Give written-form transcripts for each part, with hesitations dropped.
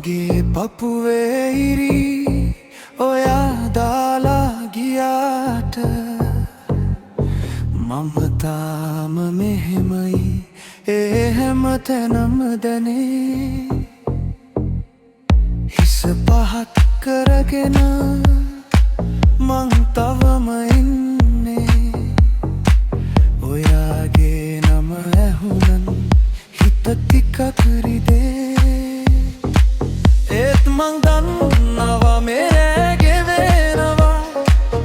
මගේ පපුවේ ඉරි ඔයා දාලා ගියාට මම තාම මෙහෙමයි ඒ හැම තැනම දැනේ හිස පහත් කරගෙන මං තවම ඉන්නේ ඔයාගේ නම ඇහුනන් හිත ටිකක් රිදේ ඒත් මං දන්නවා මේ රෑ ගෙවෙනවා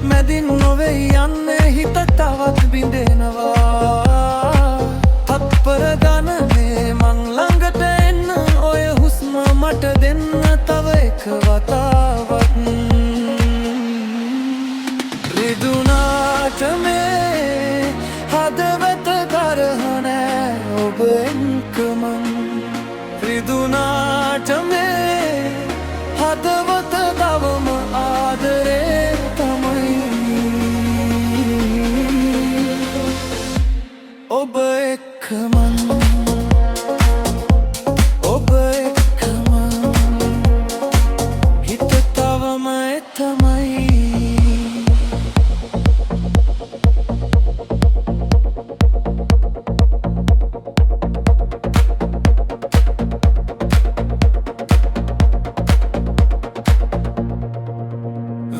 මැදින් නොවේ යන්නේ හිත තවත් බිඳෙනවා තත්පර ගණනේ මං ළඟට එන්න ඔය හුස්ම මට දෙන්න තව එක වතාවක් රිදුනාට මේ හදවත තරහ නෑ ඔබ එක්ක මං රිදුනාට මේ හදවත තවම ආදරේ තමයි ඔබ එක්ක මං ඔබ එක්ක මං හිත තවම තමයි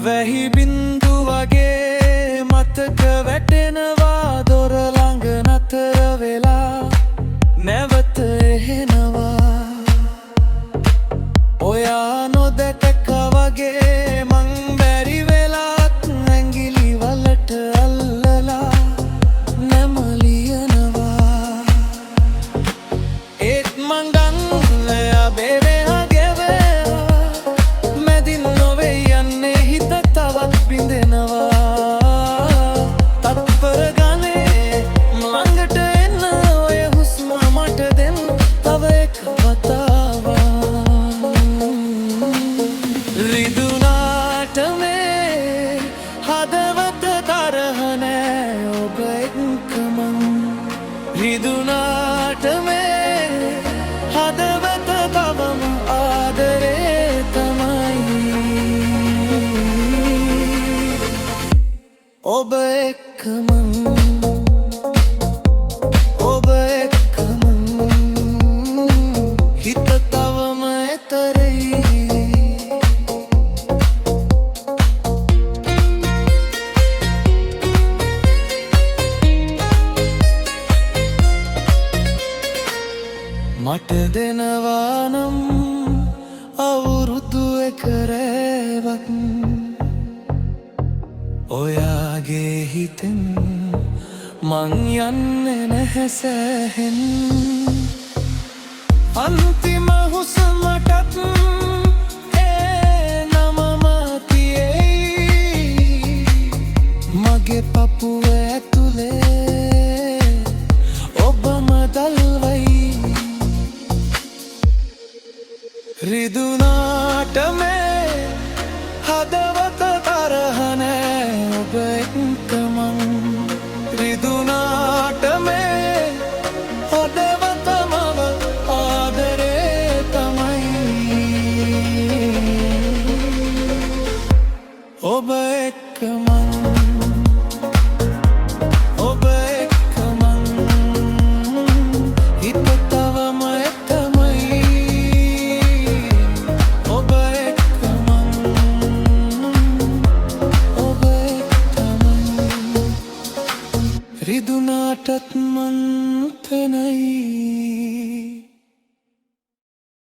වැහි බින්දු වගේ මතක වැටෙනවා දොර ළඟ නතර වෙලා නැවත එහෙනවා ඔයා නොදැක වගේ මං බැරි වෙලාත් ඇඟිලි වලට අල්ලලා නැමලියනවා ඒත් මං ගන්න බේරේ තත්පර ගණේ ළඟට එන්න ඔය හුස්ම මට දෙන්න තව එක වතාවක් රිදුනාට මේ හදවත තරහ නෑ ඔබ එක්ක මං රිදුනාට මේ හදවත තවම ආදරේ තමයි ඔබ එක්ක මං ඔබ එක්ක මං හිත තවම එතරයි මට දෙනවා නම් අවුරුදු එක රැවක් ඔයාගේ හිතෙන් මං යන්නේ නැහැ සෑහෙන් අන්තිම හුස්මටත් ඒ නමම තියෙයි මගේ පපුව ඇතුලේ ඔබම දල්වයි රිදුනාට මේ හදවත තරහ නෑ ඔබ එක්ක මං රිදුනාට මේ හදවත මව ආදරේ තමයි ඔබ එක්ක මං ඔබ එක්ක මං හිත තවම තමයි ඔබ එක්ක මං රිදුනාටත් මං තනයි